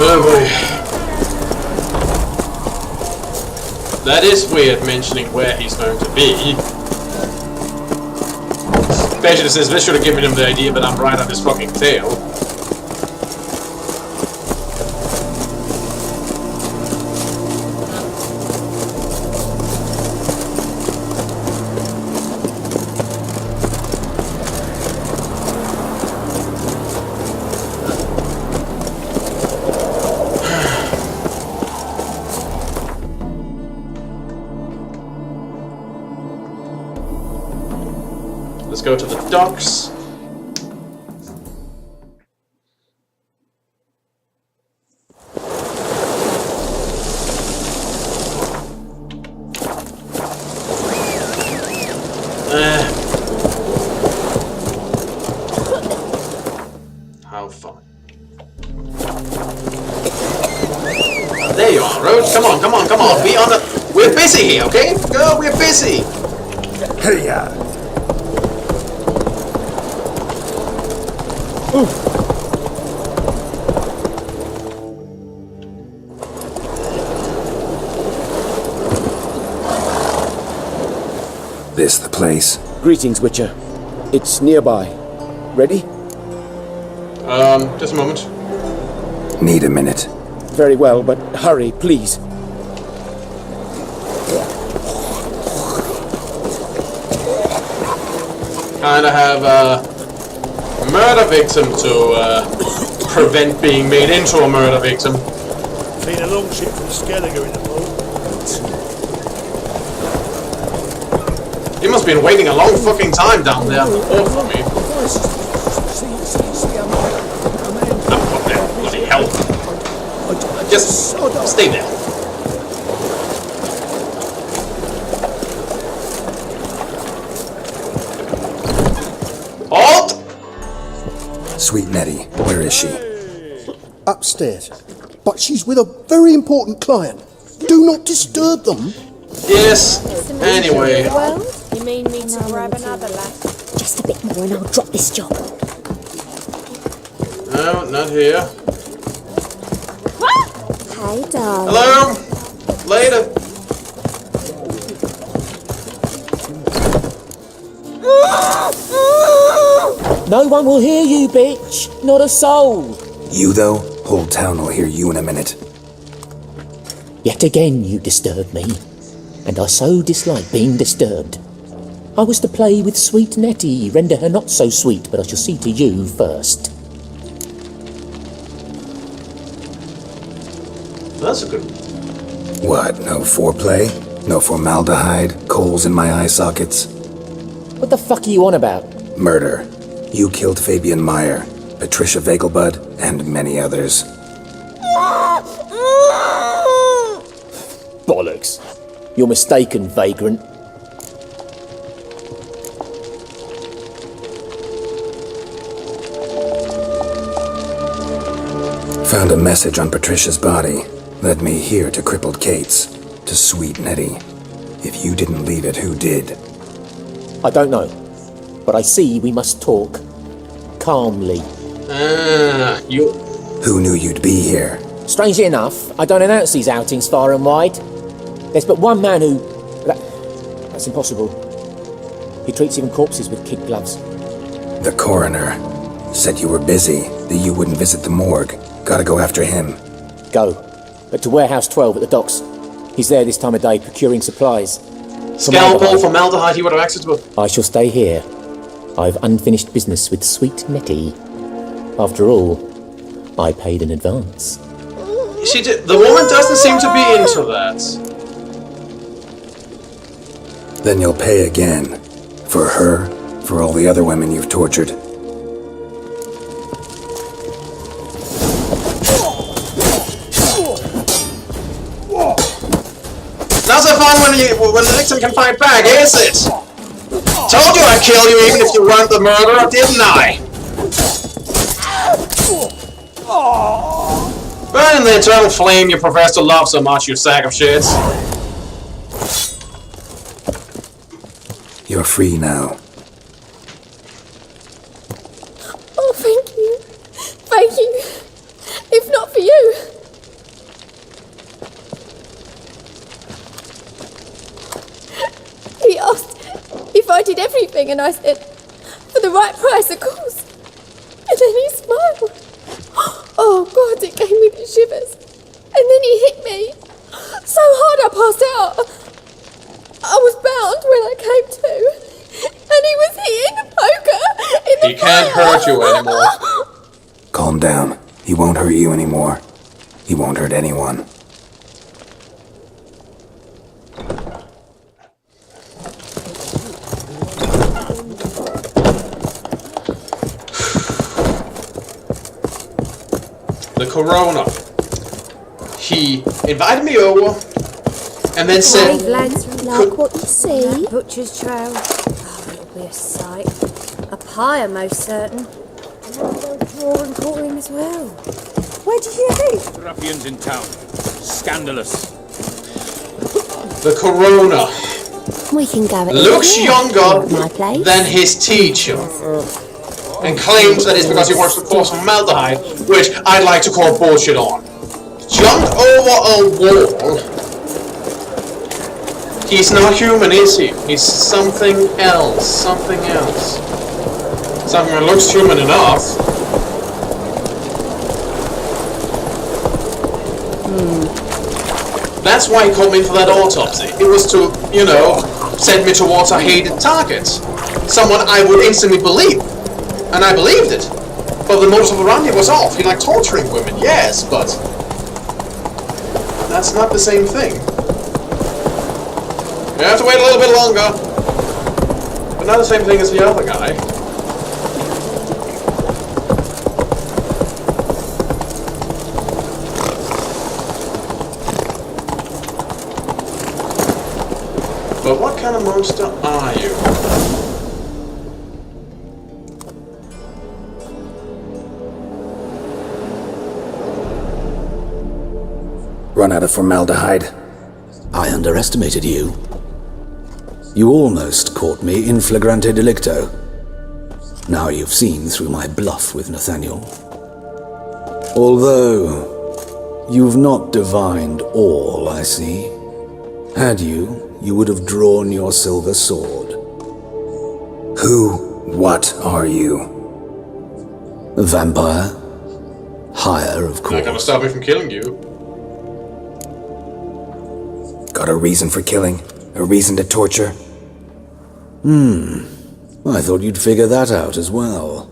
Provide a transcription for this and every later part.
Oh boy. That is weird mentioning where he's going to be. Especially since this should have given him the idea that I'm right on his fucking tail. Let's go to the docks. How fun. There you are, Roach. Come on, come on, come on. Be on the... We're busy here, okay? Girl, we're busy. Hey, This the place? Greetings, Witcher. It's nearby. Ready? Just a moment. Need a minute. Very well, but hurry, please. Kinda have a murder victim to prevent being made into a murder victim. Seen a long ship from Skelliger in the port. You must have been waiting a long fucking time down there at the port for me. Oh, what the bloody hell. Just stay there. Halt! Sweet Nettie, where is she? Upstairs. But she's with a very important client. Do not disturb them. Yes, anyway. Well, you mean me to grab another lad? Just a bit more and I'll drop this job. No, not here. Hey, darling. Hello? Later. No one will hear you, bitch. Not a soul. You, though? Whole town will hear you in a minute. Yet again you disturb me, and I so dislike being disturbed. I was to play with sweet Nettie, render her not so sweet, but I shall see to you first. That's a good one. What, no foreplay? No formaldehyde? Coals in my eye sockets? What the fuck are you on about? Murder. You killed Fabian Meyer, Patricia Vegelbud, and many others. Bollocks. You're mistaken, vagrant. Found a message on Patricia's body. Led me here to crippled Kate's. To sweet Nettie. If you didn't leave it, who did? I don't know, but I see we must talk. Calmly. You... Who knew you'd be here? Strangely enough, I don't announce these outings far and wide. There's but one man who... That's impossible. He treats even corpses with kid gloves. The coroner. Said you were busy, that you wouldn't visit the morgue. Gotta go after him. Go. But to Warehouse 12 at the docks. He's there this time of day, procuring supplies. Scalpel, formaldehyde, he would have access to it. I shall stay here. I've unfinished business with sweet Nettie. After all, I paid in advance. The woman doesn't seem to be into that. Then you'll pay again. For her, for all the other women you've tortured. Not so fun when the victim can fight back, is it? Told you I'd kill you even if you weren't the murderer, didn't I? Burn in the eternal flame you profess to love so much, you sack of shit. You're free now. Oh, thank you. Thank you. If not for you... everything, and I said, for the right price, of course. And then he smiled. Oh, God, it gave me the shivers. And then he hit me so hard I passed out. I was bound when I came to, and he was hitting the poker in the He can't hurt you anymore. Calm down. He won't hurt you anymore. He won't hurt anyone. The Corona. He invited me over and then said, Brave lads, Like what you see. butcher's trail. Oh, it'll be a sight. A pyre, most certain. And I'll go draw and call him as well. Where did you hear this? Ruffians in town. Scandalous. the Corona We can go at looks it. younger My place. than his teacher and claims that it's because he works with formaldehyde, which I'd like to call bullshit on. Jumped over a wall. He's not human, is he? He's something else. Something else. Something that looks human enough. That's why he called me for that autopsy. It was to, you know, send me towards a hated target. Someone I would instantly believe. And I believed it. But the modus operandi was off. He liked torturing women, yes, but that's not the same thing. You have to wait a little bit longer. But not the same thing as the other guy. But what kind of monster are you? Run out of formaldehyde. I underestimated you. You almost caught me in flagrante delicto. Now you've seen through my bluff with Nathaniel. Although you've not divined all, I see. Had you, you would have drawn your silver sword. What are you? A vampire? Higher, of Not course. gonna stop me from killing you. Got a reason for killing? A reason to torture? I thought you'd figure that out as well.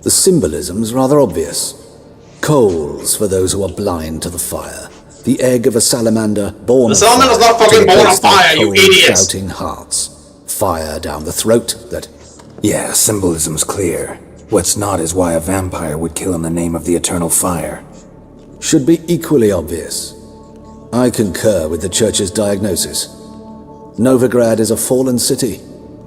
The symbolism's rather obvious. Coals for those who are blind to the fire. The egg of a salamander born The of salamander's fire not fucking to born of replace their fire, you cold, idiot! shouting hearts. Fire down the throat that... Yeah, symbolism's clear. What's not is why a vampire would kill in the name of the eternal fire. should be equally obvious. I concur with the Church's diagnosis. Novigrad is a fallen city.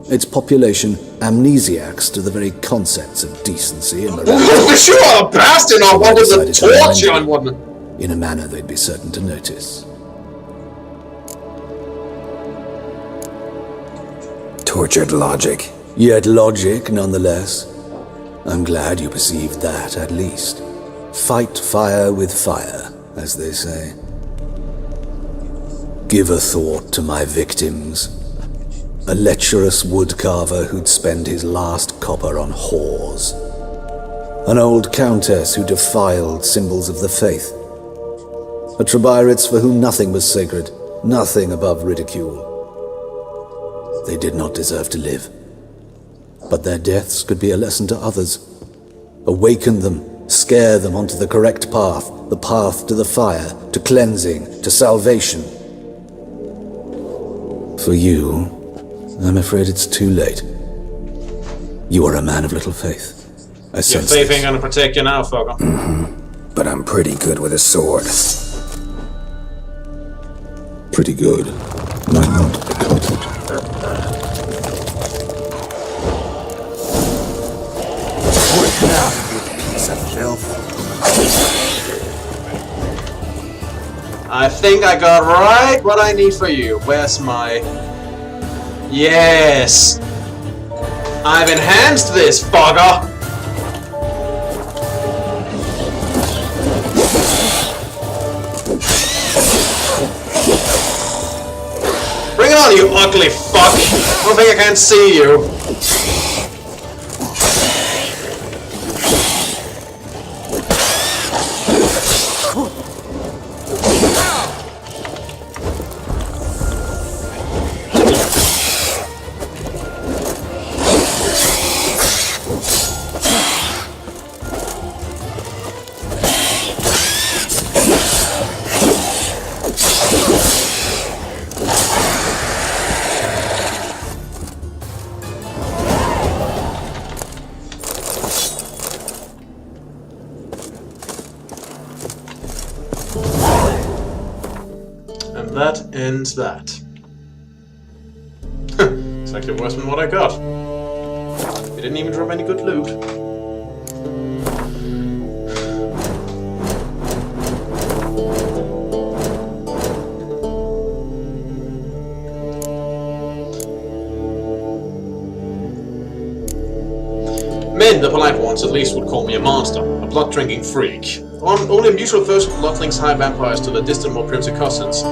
Its population amnesiacs to the very concepts of decency and morality. You are a bastard! I wanted to Decided to remind torture you and whatnot. in a manner they'd be certain to notice. Tortured logic. Yet logic, nonetheless. I'm glad you perceived that, at least. Fight fire with fire, as they say. Give a thought to my victims. A lecherous woodcarver who'd spend his last copper on whores. An old countess who defiled symbols of the faith. A Trebirates for whom nothing was sacred, nothing above ridicule. They did not deserve to live. But their deaths could be a lesson to others. Awaken them, scare them onto the correct path, the path to the fire, to cleansing, to salvation. For you, I'm afraid it's too late. You are a man of little faith. I Your sense faith this. ain't gonna protect you now, fucker. But I'm pretty good with a sword. Pretty good. Might not be comfort. Piece of filth. I think I got right what I need for you. Where's my... Yes! I've enhanced this, bugger! Bring him on, you ugly fuck! I don't think I can see you. That ends that. It's actually worse than what I got. They didn't even drop any good loot. Men, the polite ones, at least would call me a monster, a blood-drinking freak. Only a mutual thirst for blood links high vampires to their distant, more primitive cousins.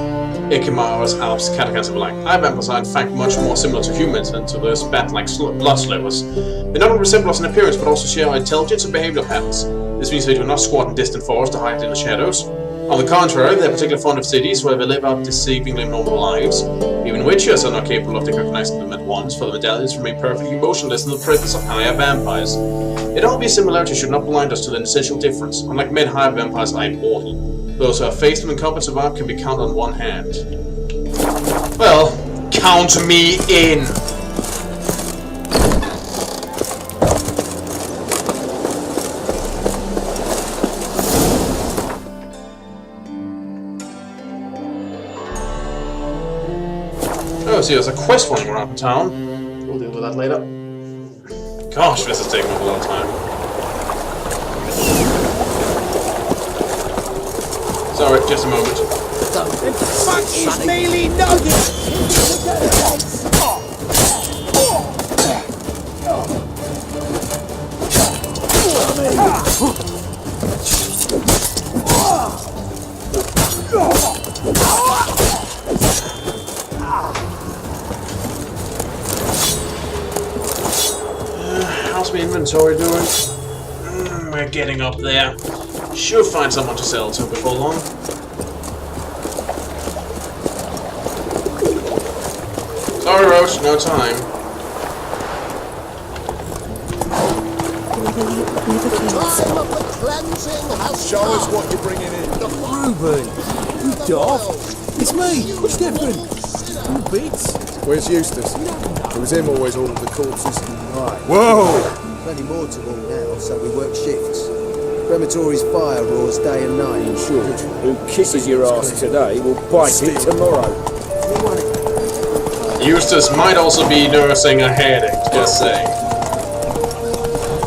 Ekimaras, Alps, Catacans, and the like. High vampires are in fact much more similar to humans than to those bat-like blood slivers. They not only resemble us in appearance, but also share our intelligence and behavioral patterns. This means they do not squat in distant forests to hide in the shadows. On the contrary, they are particularly fond of cities where they live out deceivingly normal lives. Even witches are not capable of recognizing them at once, for the medallions remain perfectly motionless in the presence of higher vampires. Yet all these similarities should not blind us to the essential difference. Unlike men, higher vampires are immortal. Those who have faced them in combat survive can be counted on one hand. Well, count me in! Oh, see, there's a quest running around town. We'll deal with that later. Gosh, this is taking up a lot of time. Sorry, just a moment. The fuck is Mealy Nugget? How's my inventory doing? We're getting up there. Should find someone to sell to before long. Sorry, Roach, no time. Time of the cleansing has Show us what you're bringing in. Ruben, you daft. It's me. What's different? You beats. Where's Eustace? It was him always ordered the corpses. Right. Whoa! Plenty more to all now, so we work shifts. Crematory's fire roars day and night. Sure. Who kisses your ass today will bite it tomorrow. Eustace might also be nursing a headache, just saying.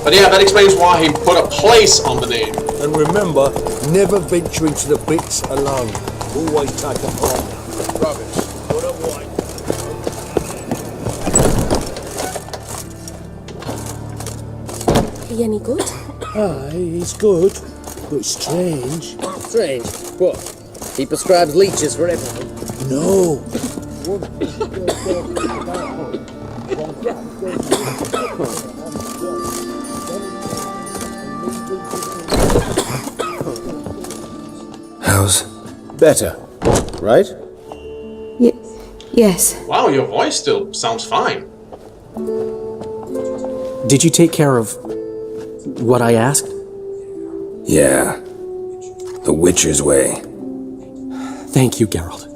But yeah, that explains why he put a place on the name. And remember, never venture into the bits alone. Always take a partner. Rubbish. What a white. He any good? Aye, he's good, but strange. Strange? What? He prescribes leeches for everything? No. How's? Better, right? Yes. Wow, your voice still sounds fine. Did you take care of what I asked? Yeah. The Witcher's way. Thank you, Geralt.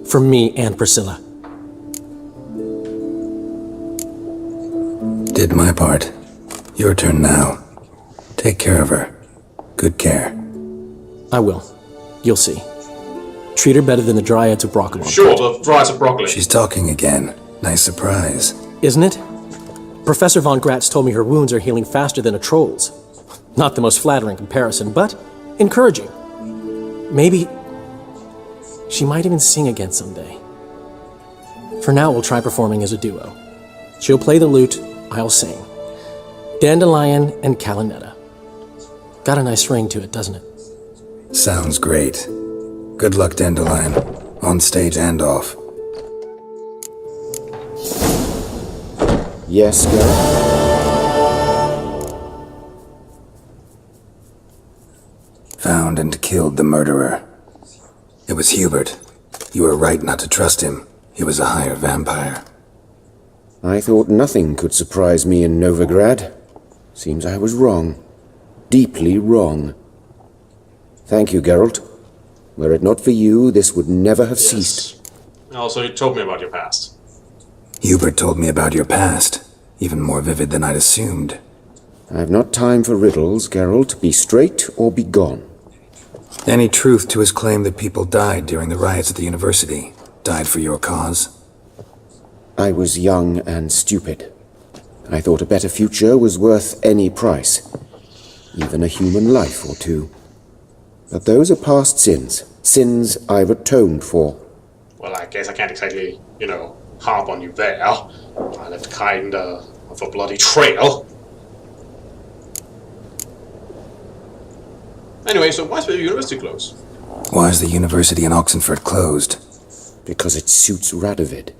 From me and Priscilla. Did my part. Your turn now. Take care of her. Good care. I will. You'll see. Treat her better than the Dryads of Broccolon. Sure, the Dryads of Broccoli. She's talking again. Nice surprise. Isn't it? Professor Von Gratz told me her wounds are healing faster than a troll's. Not the most flattering comparison, but encouraging. Maybe she might even sing again someday. For now, we'll try performing as a duo. She'll play the lute, I'll sing. Dandelion and Calinetta. Got a nice ring to it, doesn't it? Sounds great. Good luck, Dandelion. On stage and off. Yes, Geralt? Found and killed the murderer. It was Hubert. You were right not to trust him. He was a hired vampire. I thought nothing could surprise me in Novigrad. Seems I was wrong. Deeply wrong. Thank you, Geralt. Were it not for you, this would never have ceased. Also, you told me about your past. Hubert told me about your past. Even more vivid than I'd assumed. I've not time for riddles, Geralt. Be straight or be gone. Any truth to his claim that people died during the riots at the university? Died for your cause? I was young and stupid. I thought a better future was worth any price. Even a human life or two. But those are past sins. Sins I've atoned for. Well, I guess I can't exactly, harp on you there. I left kind of a bloody trail. Anyway, so why's the university closed? Why is the university in Oxenford closed? Because it suits Radovid.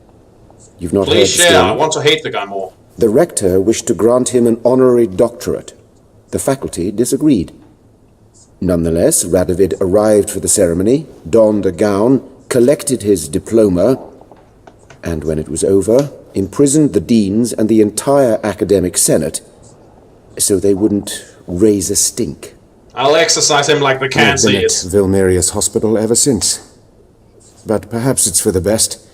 You've not heard the Please share, story? I want to hate the guy more. The rector wished to grant him an honorary doctorate. The faculty disagreed. Nonetheless, Radovid arrived for the ceremony, donned a gown, collected his diploma, and when it was over, imprisoned the deans and the entire academic senate so they wouldn't raise a stink. I'll exercise him like the cancer I've been is. at Vilmerius Hospital ever since. But perhaps it's for the best.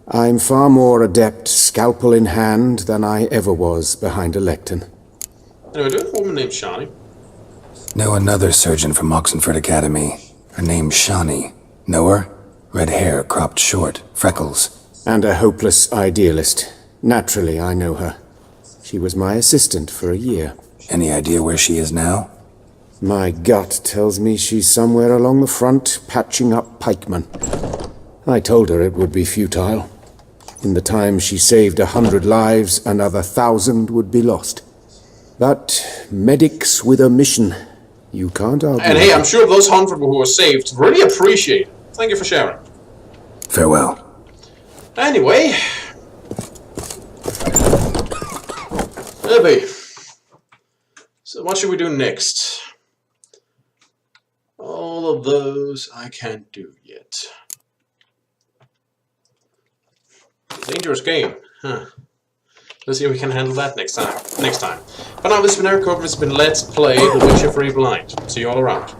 I'm far more adept, scalpel in hand, than I ever was behind a lectern. Anyway, do you have a woman named Shani? Know another surgeon from Oxenford Academy. Her name's Shani. Know her? Red hair, cropped short, freckles. And a hopeless idealist. Naturally, I know her. She was my assistant for a year. Any idea where she is now? My gut tells me she's somewhere along the front, patching up pikemen. I told her it would be futile. In the time she saved 100 lives, another 1,000 would be lost. But medics with a mission. You can't argue. And hey, I'm sure those 100 who were saved really appreciate it. Thank you for sharing. Farewell. Anyway. Abby. So what should we do next? All of those I can't do yet. Dangerous game, huh? Let's see if we can handle that next time. For now, this has been Eric Corbin. It's been Let's Play The Witcher 3 Blind. See you all around.